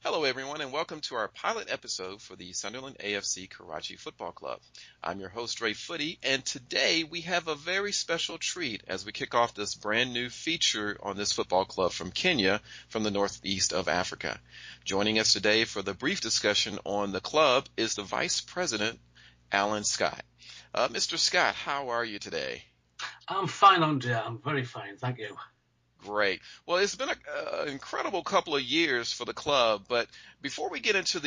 Hello everyone and welcome to our pilot episode for the Sunderland AFC Karai Football Club. I'm your host Ray Footy, and today we have a very special treat as we kick off this brand new feature on this football club from Kenya, from the northeast of Africa. Joining us today for the brief discussion on the club is the Vice President, Alan Scott. Mr. Scott, how are you today? I'm fine, Andrea. I'm very fine, thank you. Great. Well, it's been an incredible couple of years for the club, but before we get into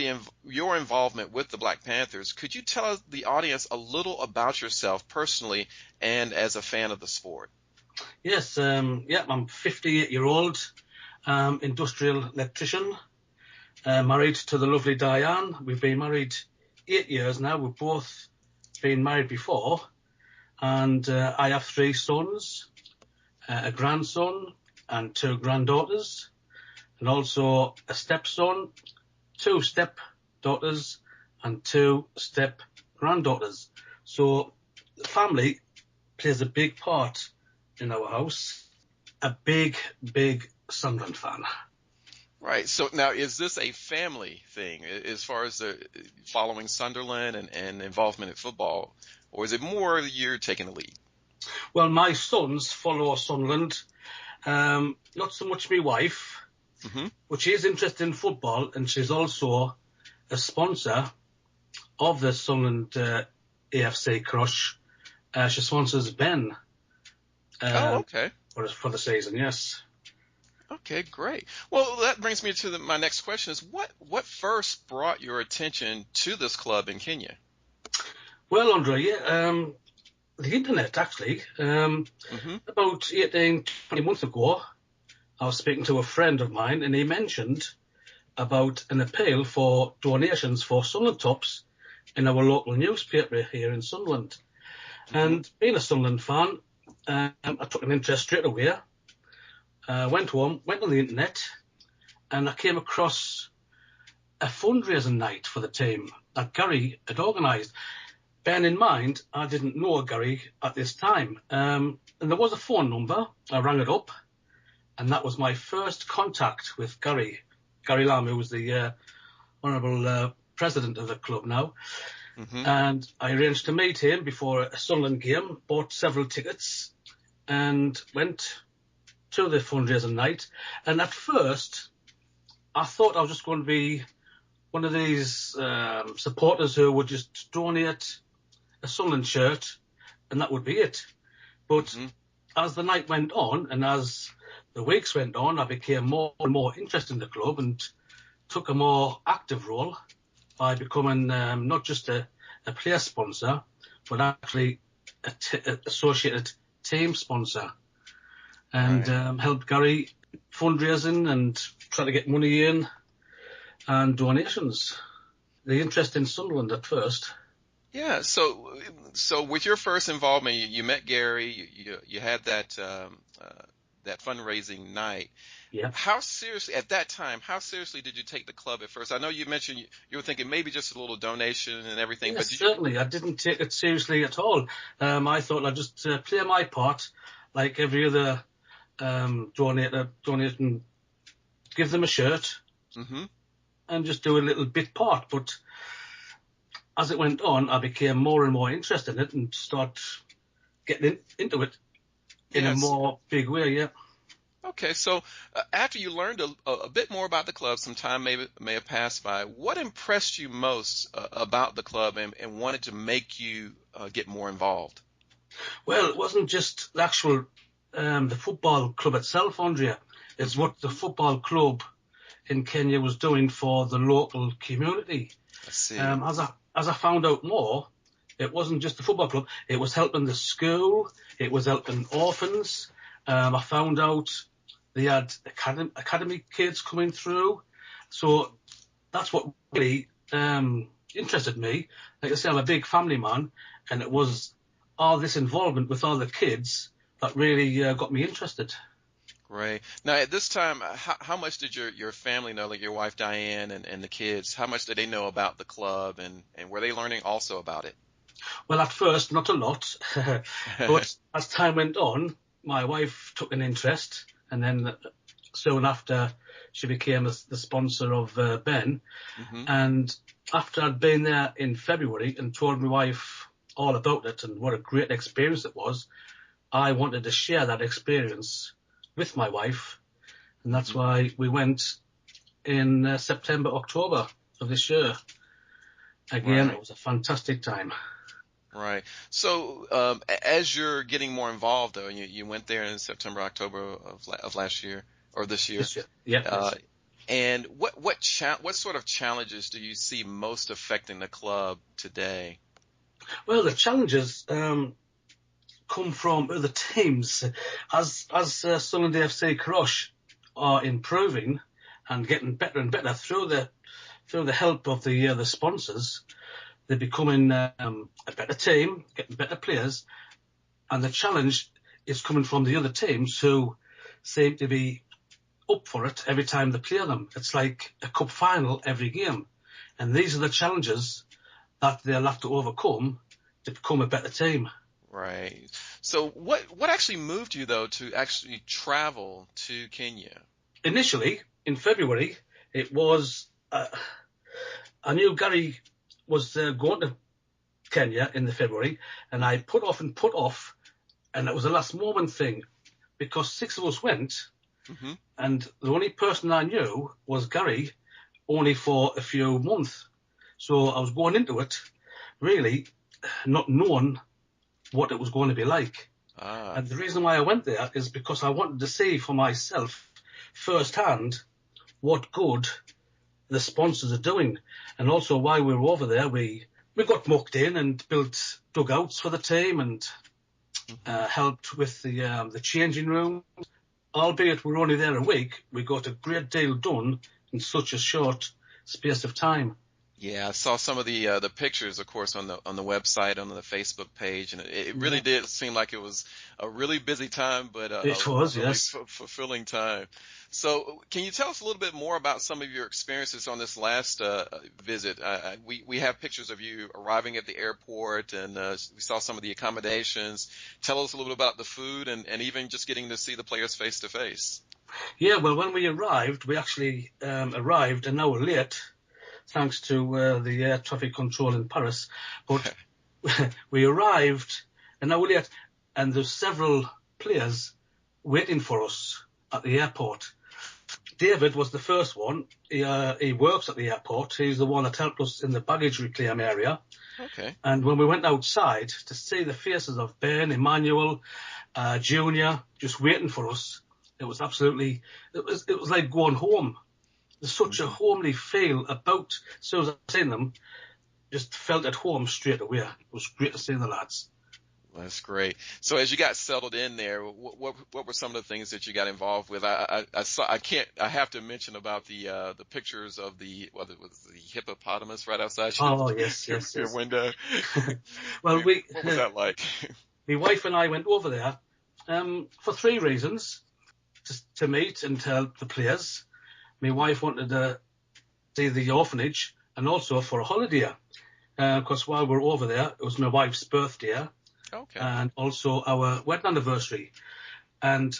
your involvement with the Black Panthers, could you tell the audience a little about yourself personally and as a fan of the sport? Yes, I'm 58-year-old industrial electrician, married to the lovely Diane. We've been married 8 years now. We've both been married before, and I have 3 sons, a grandson, and 2 granddaughters, and also a stepson, 2 stepdaughters, and 2 step-granddaughters. So the family plays a big part in our house. A big Sunderland fan. Right. So now, is this a family thing as far as the following Sunderland and involvement in football, or is it more you're taking the lead? Well, my sons follow Sunderland. Not so much my wife, but she is interested in football, and she's also a sponsor of the Sunderland AFC Karai. She sponsors Ben. Okay. For the season, yes. Okay, great. Well, that brings me to my next question: is what first brought your attention to this club in Kenya? Well, Andre, the internet, actually. About 18, 20 months ago, I was speaking to a friend of mine, and he mentioned about an appeal for donations for Sunderland tops in our local newspaper here in Sunderland. And being a Sunderland fan, I took an interest straight away. Went home, went on the internet, and I came across a fundraising night for the team that Gary had organised. Bearing in mind, I didn't know Gary at this time. And there was a phone number. I rang it up, and that was my first contact with Gary Lamb, who was the honourable president of the club now. And I arranged to meet him before a Sunderland game, bought several tickets, and went to the fundraising night. And at first, I thought I was just going to be one of these supporters who would just donate a Sunderland shirt, and that would be it. But as the night went on, and as the weeks went on, I became more and more interested in the club and took a more active role by becoming not just a player sponsor, but actually an associated team sponsor, and helped Gary fundraising and try to get money in and donations. The interest in Sunderland at first. Yeah, so with your first involvement, you met Gary, you had that fundraising night. Yeah. How seriously did you take the club at first? I know you mentioned you were thinking maybe just a little donation and everything. Yes, but certainly. I didn't take it seriously at all. I thought I'd just play my part like every other donate and give them a shirt and just do a little bit part. But as it went on, I became more and more interested in it and start getting into it in a more big way, yeah. Okay, so after you learned a bit more about the club, some time may have passed by, what impressed you most about the club and wanted to make you get more involved? Well, it wasn't just the actual the football club itself, Andrea. It's what the football club in Kenya was doing for the local community. I see. As I found out more, it wasn't just the football club. It was helping the school. It was helping orphans. I found out they had academy kids coming through. So that's what really interested me. Like I say, I'm a big family man, and it was all this involvement with all the kids that really got me interested. Right. Now, at this time, how much did your family know, like your wife Diane and the kids, how much did they know about the club, and were they learning also about it? Well, at first, not a lot, but as time went on, my wife took an interest, and then soon after, she became the sponsor of Ben. Hmm. And after I'd been there in February and told my wife all about it and what a great experience it was, I wanted to share that experience with my wife, and that's Hmm. why we went in September, October of this year. Again, it Right. was a fantastic time. Right. So, as you're getting more involved, though, you went there in September, October of last year or this year, This year. Yeah, uh, this year. and what sort of challenges do you see most affecting the club today? Well, the challenges come from other teams. As Sunderland AFC Karai are improving and getting better and better through the help of the sponsors, they're becoming a better team, getting better players, and the challenge is coming from the other teams who seem to be up for it every time they play them. It's like a cup final every game, and these are the challenges that they'll have to overcome to become a better team. Right. So, what actually moved you though to actually travel to Kenya? Initially, in February, it was I knew Gary was going to Kenya in the February, and I put off and put off, and it was a last moment thing because six of us went, Hmm. and the only person I knew was Gary, only for a few months. So I was going into it really not knowing what it was going to be like. Ah. And the reason why I went there is because I wanted to see for myself firsthand what good the sponsors are doing. And also while we were over there, we got mucked in and built dugouts for the team and Hmm. helped with the changing room. Albeit we were only there a week, we got a great deal done in such a short space of time. Yeah, I saw some of the pictures, of course, on the website, on the Facebook page, and it really Yeah, did seem like it was a really busy time, but it a was, really yes. fulfilling time. So, can you tell us a little bit more about some of your experiences on this last visit? We have pictures of you arriving at the airport, and we saw some of the accommodations. Tell us a little bit about the food, and even just getting to see the players face to face. Yeah, well, when we arrived, we actually arrived an hour late, thanks to the air traffic control in Paris. But we arrived an hour late, and there's several players waiting for us at the airport. David was the first one. He works at the airport. He's the one that helped us in the baggage reclaim area. Okay. And when we went outside to see the faces of Ben, Emmanuel, Junior, just waiting for us, it was absolutely, it was like going home. There's such a Hmm. homely feel about, as soon as I seen them, just felt at home straight away. It was great to see the lads. That's great. So as you got settled in there, what were some of the things that you got involved with? I saw I have to mention about the pictures of whether it was the hippopotamus right outside Oh, yes, your, yes, your yes. window. Well, What was that like? my wife and I went over there for three reasons. To meet and to help the players. My wife wanted to see the orphanage and also for a holiday. Because while we were over there, it was my wife's birthday Okay. and also our wedding anniversary. And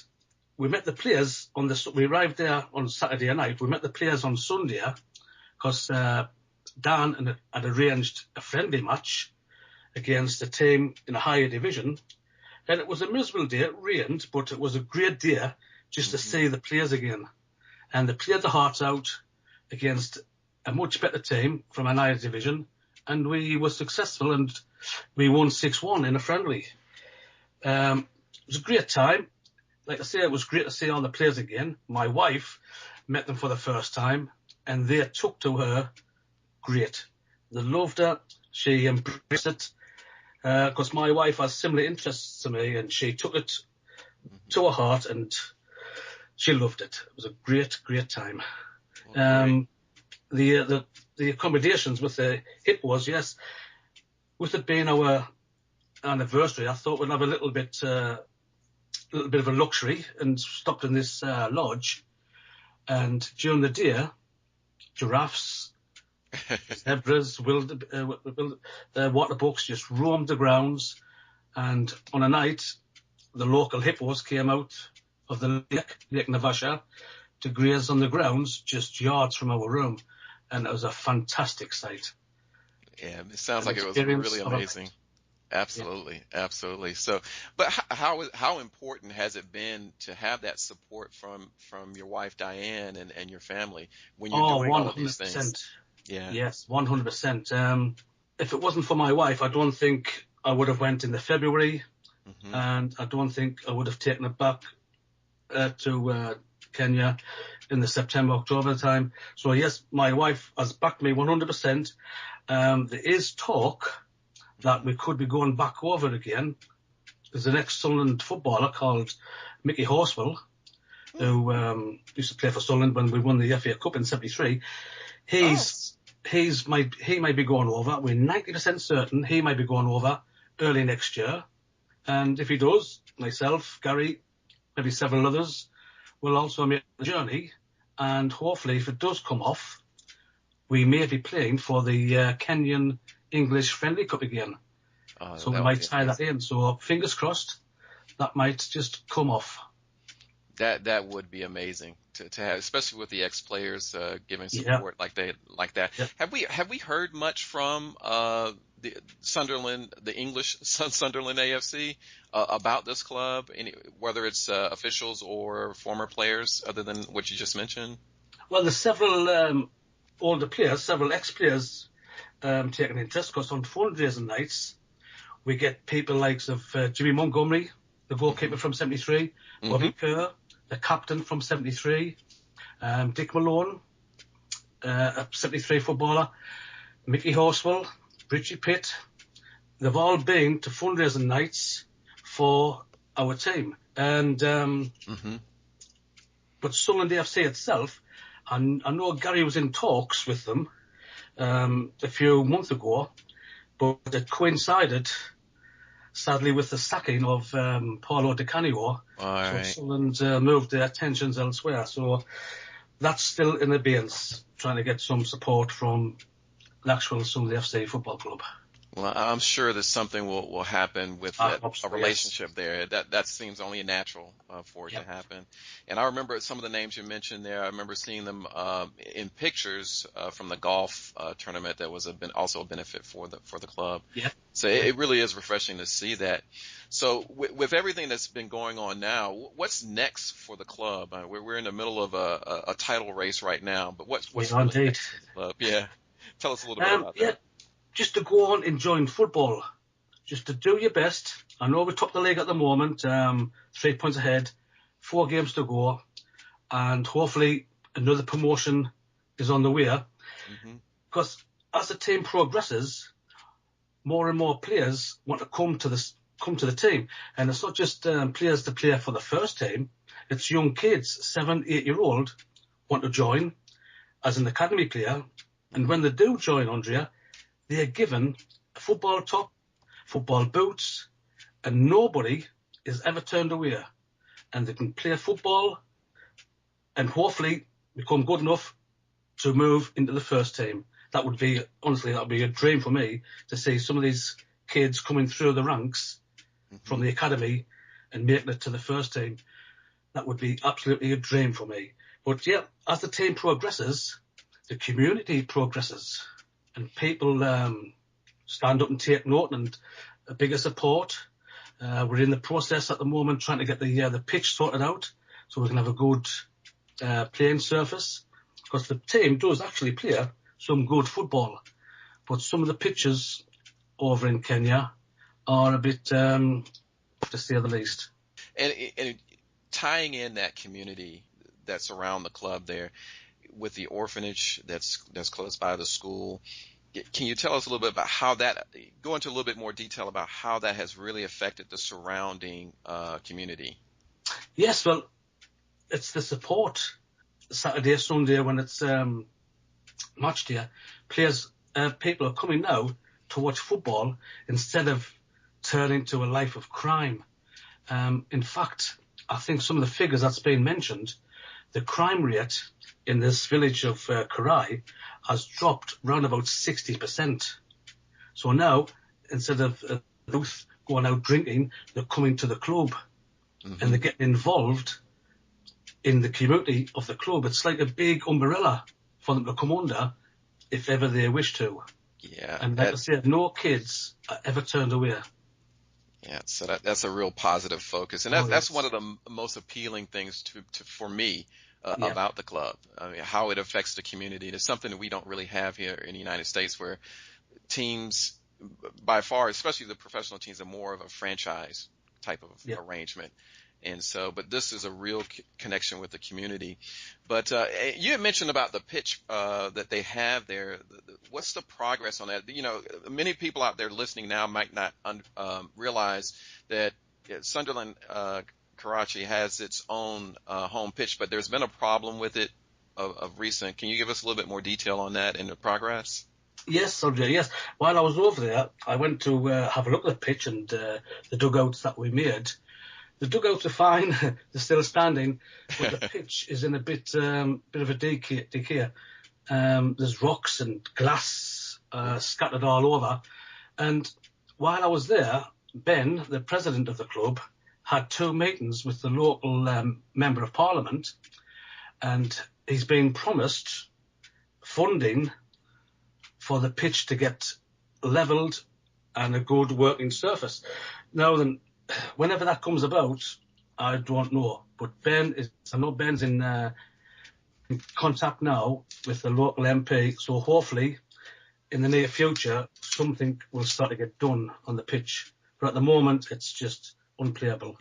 we met the players we arrived there on Saturday night. We met the players on Sunday because Dan had arranged a friendly match against a team in a higher division. And it was a miserable day. It rained, but it was a great day just to Hmm. see the players again. And they played their hearts out against a much better team from a higher division. And we were successful and we won 6-1 in a friendly. It was a great time. Like I say, it was great to see all the players again. My wife met them for the first time and they took to her great. They loved her. She embraced it because my wife has similar interests to me and she took it Hmm. to her heart and she loved it. It was a great, great time. Well, great. Um, the accommodations with the hippos, yes, with it being our anniversary, I thought we'd have a little bit little bit of a luxury and stopped in this lodge. And during the day, giraffes, zebras, water bucks just roamed the grounds. And on a night, the local hippos came out of the Lake Navasha, to graze on the grounds just yards from our room. And it was a fantastic sight. Yeah, it sounds like it was really amazing. Absolutely, yeah. Absolutely. So, but how important has it been to have that support from your wife Diane and your family when you're doing 100%. All of these things? Yeah. Yes, 100%. If it wasn't for my wife, I don't think I would have went in the February, and I don't think I would have taken it back to Kenya in the September, October time. So yes, my wife has backed me 100%. There is talk that we could be going back over again. There's an ex-Sunderland footballer called Mickey Horswell, who used to play for Sunderland when we won the FA Cup in '73. He might be going over. We're 90% certain he might be going over early next year. And if he does, myself, Gary, maybe several others, will also make the journey. And hopefully, if it does come off, we may be playing for the Kenyan English Friendly Cup again. So we might tie that in. So fingers crossed, that might just come off. That would be amazing to have, especially with the ex-players giving support like that. Yeah. Have we heard much from the Sunderland, the English Sunderland AFC about this club, whether it's officials or former players, other than what you just mentioned? Well, there's several older players, several ex-players taking interest, because on fundraising nights we get people likes of Jimmy Montgomery, the goalkeeper from '73, Bobby Kerr, the captain from '73, Dick Malone, a '73 footballer, Mickey Horswell, Richie Pitt. They've all been to fundraising nights for our team. And but Sunderland AFC itself, I know Gary was in talks with them a few months ago, but it coincided, sadly, with the sacking of Paulo Di Canio. So Sunderland moved their attentions elsewhere. So that's still in abeyance, trying to get some support from the actual Sunderland FC football club. Well, I'm sure that something will happen with a relationship there. That seems only natural for it to happen. And I remember some of the names you mentioned there. I remember seeing them in pictures from the golf tournament. That was also a benefit for the club. Yeah. So it really is refreshing to see that. So with everything that's been going on now, what's next for the club? We're in the middle of a title race right now, but what's really next for the club? Yeah. Tell us a little bit about that. Just to go on enjoying football, just to do your best. I know we're top of the league at the moment, 3 points ahead, 4 games to go, and hopefully another promotion is on the way. Because as the team progresses, more and more players want to come to the team, and it's not just players to play for the first team. It's young kids, 7, 8-year-old, want to join as an academy player, and when they do join, Andrea, they are given a football top, football boots, and nobody is ever turned away. And they can play football and hopefully become good enough to move into the first team. That would be, honestly, that would be a dream for me, to see some of these kids coming through the ranks from the academy and making it to the first team. That would be absolutely a dream for me. But yeah, as the team progresses, the community progresses. And people stand up and take note, and a bigger support. We're in the process at the moment trying to get the pitch sorted out so we can have a good playing surface. Because the team does actually play some good football, but some of the pitches over in Kenya are a bit, to say the least. And tying in that community that's around the club there, with the orphanage that's close by the school, can you tell us a little bit about go into a little bit more detail about how that has really affected the surrounding community? Yes, well, it's the support. Saturday, Sunday, when it's match day, people are coming now to watch football instead of turning to a life of crime. In fact, I think some of the figures that's been mentioned, the crime rate in this village of Karai has dropped round about 60%. So now, instead of youth going out drinking, they're coming to the club and they're getting involved in the community of the club. It's like a big umbrella for them to come under if ever they wish to. Yeah. And like I said, no kids are ever turned away. Yeah, so that's a real positive focus, and that's one of the most appealing things for me about the club. I mean, how it affects the community. It's something that we don't really have here in the United States, where teams, by far, especially the professional teams, are more of a franchise type of arrangement. And so, but this is a real connection with the community. But you had mentioned about the pitch that they have there. What's the progress on that? You know, many people out there listening now might not realize that Sunderland Karachi has its own home pitch, but there's been a problem with it of recent. Can you give us a little bit more detail on that and the progress? Yes, Andre, yes. While I was over there, I went to have a look at the pitch and the dugouts that we made. The dugouts are fine; they're still standing, but the pitch is in a bit of a decay. There's rocks and glass scattered all over. And while I was there, Ben, the president of the club, had 2 meetings with the local member of parliament, and he's been promised funding for the pitch to get levelled and a good working surface. Now then, whenever that comes about, I don't know. But I know Ben's in contact now with the local MP, so hopefully in the near future something will start to get done on the pitch. But at the moment, it's just unplayable.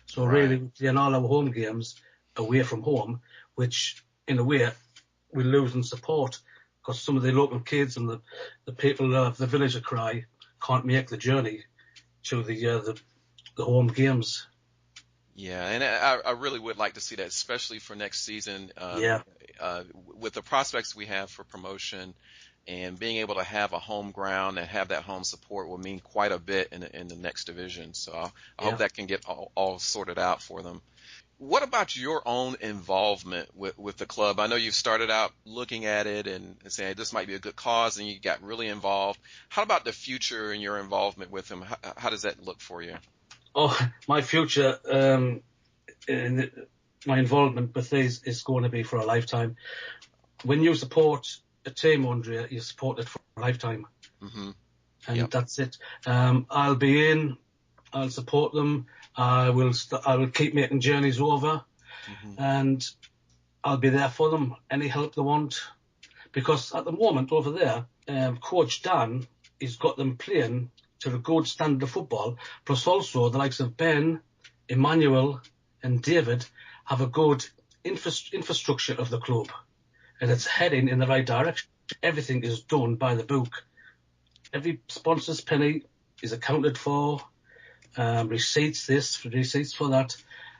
So really, we're playing all our home games away from home, which in a way we lose in support because some of the local kids and the people of the village of Karai can't make the journey to the home games. Yeah, and I really would like to see that, especially for next season. With the prospects we have for promotion and being able to have a home ground and have that home support will mean quite a bit in the next division. So I hope that can get all sorted out for them. What about your own involvement with the club? I know you've started out looking at it and saying, hey, this might be a good cause, and you got really involved. How about the future and your involvement with them? How does that look for you? Oh, my future, my involvement with these is going to be for a lifetime. When you support a team, Andrea, you support it for a lifetime. And that's it. I'll be in, I'll support them. I will keep making journeys over, and I'll be there for them. Any help they want, because at the moment over there, Coach Dan, he's got them playing to a good standard of football. Plus, also the likes of Ben, Emmanuel, and David have a good infrastructure of the club, and it's heading in the right direction. Everything is done by the book. Every sponsor's penny is accounted for. Receipts this, receipts for that,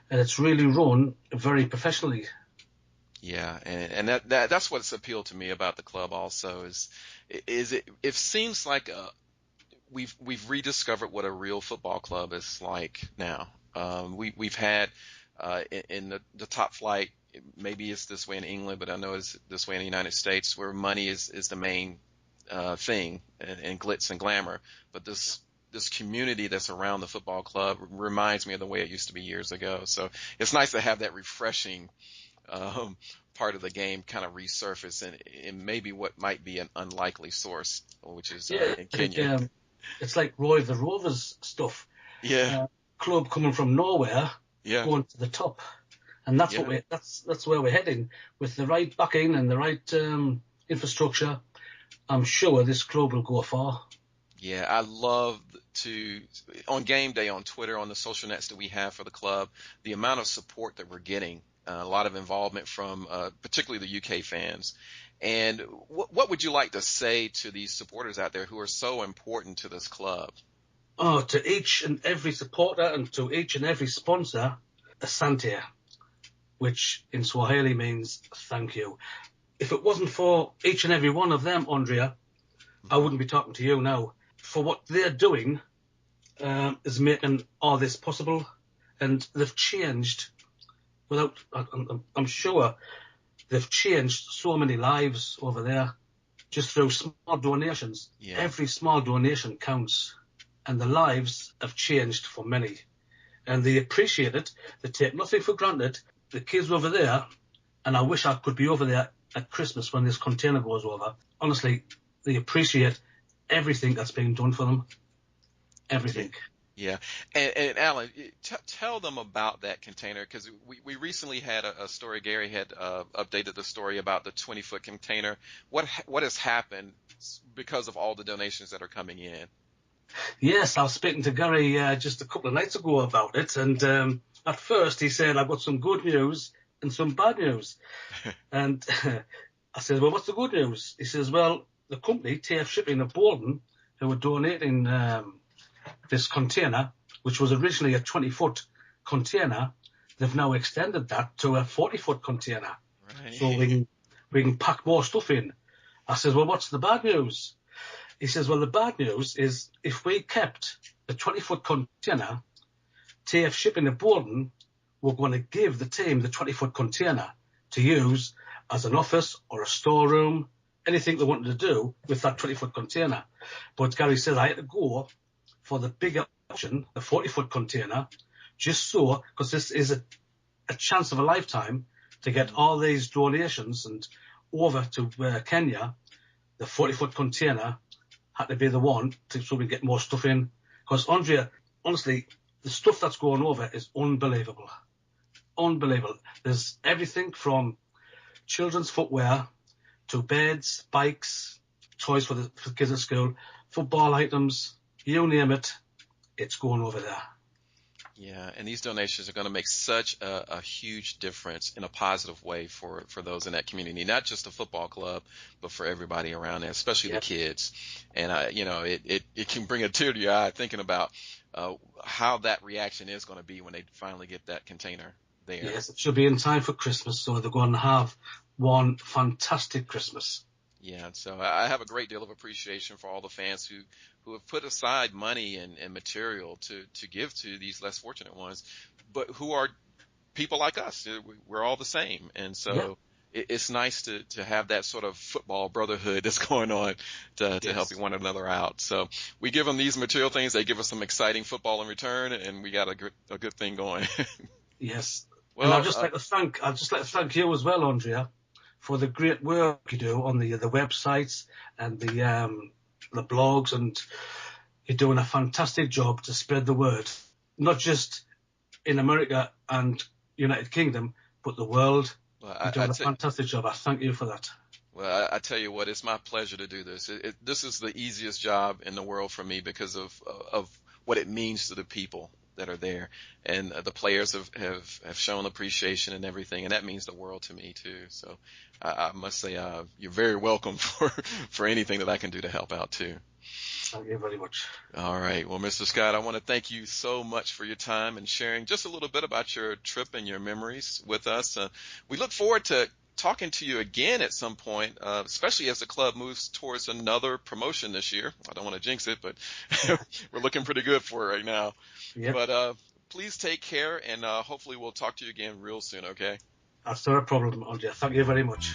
and it's really run very professionally. Yeah, and that's what's appealed to me about the club. Also, is it seems like we've rediscovered what a real football club is like now. We've had in the top flight. Maybe it's this way in England, but I know it's this way in the United States, where money is the main thing and glitz and glamour. But this community that's around the football club reminds me of the way it used to be years ago. So it's nice to have that refreshing part of the game kind of resurface and maybe what might be an unlikely source, which is in Kenya. It's like Roy the Rovers stuff. Club coming from nowhere, going to the top. And that's that's where we're heading. With the right backing and the right infrastructure, I'm sure this club will go far. Yeah, I love on game day on Twitter, on the social nets that we have for the club, the amount of support that we're getting, a lot of involvement from particularly the UK fans. And what would you like to say to these supporters out there who are so important to this club? Oh, to each and every supporter and to each and every sponsor, asante, which in Swahili means thank you. If it wasn't for each and every one of them, Andrea, I wouldn't be talking to you now. For what they're doing is making all this possible, and they've changed I'm sure they've changed so many lives over there just through small donations. Yeah. Every small donation counts, and the lives have changed for many. And they appreciate it. They take nothing for granted. The kids over there, and I wish I could be over there at Christmas when this container goes over. Honestly, they appreciate everything that's being done for them. Everything. Yeah. And Alan, tell them about that container, because we recently had a story. Gary had updated the story about the 20-foot container. What has happened because of all the donations that are coming in? Yes, I was speaking to Gary just a couple of nights ago about it, and at first he said, I've got some good news and some bad news. And I said, well, what's the good news? He says, well, the company, TF Shipping of Borden, who were donating this container, which was originally a 20-foot container, they've now extended that to a 40-foot container. Right. So we can pack more stuff in. I says, well, what's the bad news? He says, well, the bad news is if we kept the 20-foot container, TF Shipping of Borden were going to give the team the 20-foot container to use as an office or a storeroom, anything they wanted to do with that 20-foot container. But Gary said I had to go for the bigger option, the 40-foot container, just so, because this is a chance of a lifetime to get all these donations and over to Kenya. The 40-foot container had to be the one so we can get more stuff in. Because, Andrea, honestly, the stuff that's going over is unbelievable. Unbelievable. There's everything from children's footwear to beds, bikes, toys for kids at school, football items, you name it, it's going over there. Yeah, and these donations are going to make such a huge difference in a positive way for those in that community, not just the football club, but for everybody around there, especially the kids. And, it can bring a tear to your eye thinking about how that reaction is going to be when they finally get that container there. Yes, it should be in time for Christmas, so they're going to have one fantastic Christmas. Yeah, so I have a great deal of appreciation for all the fans who have put aside money and material to give to these less fortunate ones, but who are people like us. We're all the same. And so it's nice to have that sort of football brotherhood that's going on to help one another out. So we give them these material things. They give us some exciting football in return, and we got a good thing going. Yes. Well, and I'd just like to thank you as well, Andrea, for the great work you do on the websites and the blogs, and you're doing a fantastic job to spread the word, not just in America and United Kingdom, but the world. Well, you're doing a fantastic job. I thank you for that. Well, I tell you what, it's my pleasure to do this. This is the easiest job in the world for me because of what it means to the people that are there, and the players have shown appreciation and everything, and that means the world to me too. So I must say you're very welcome for anything that I can do to help out too. Thank you very much. All right. Well, Mr. Scott, I want to thank you so much for your time and sharing just a little bit about your trip and your memories with us. We look forward to talking to you again at some point, especially as the club moves towards another promotion this year. I don't want to jinx it, but we're looking pretty good for it right now. Yep. But please take care, and hopefully we'll talk to you again real soon, okay? That's not a problem, Andrea. Thank you very much.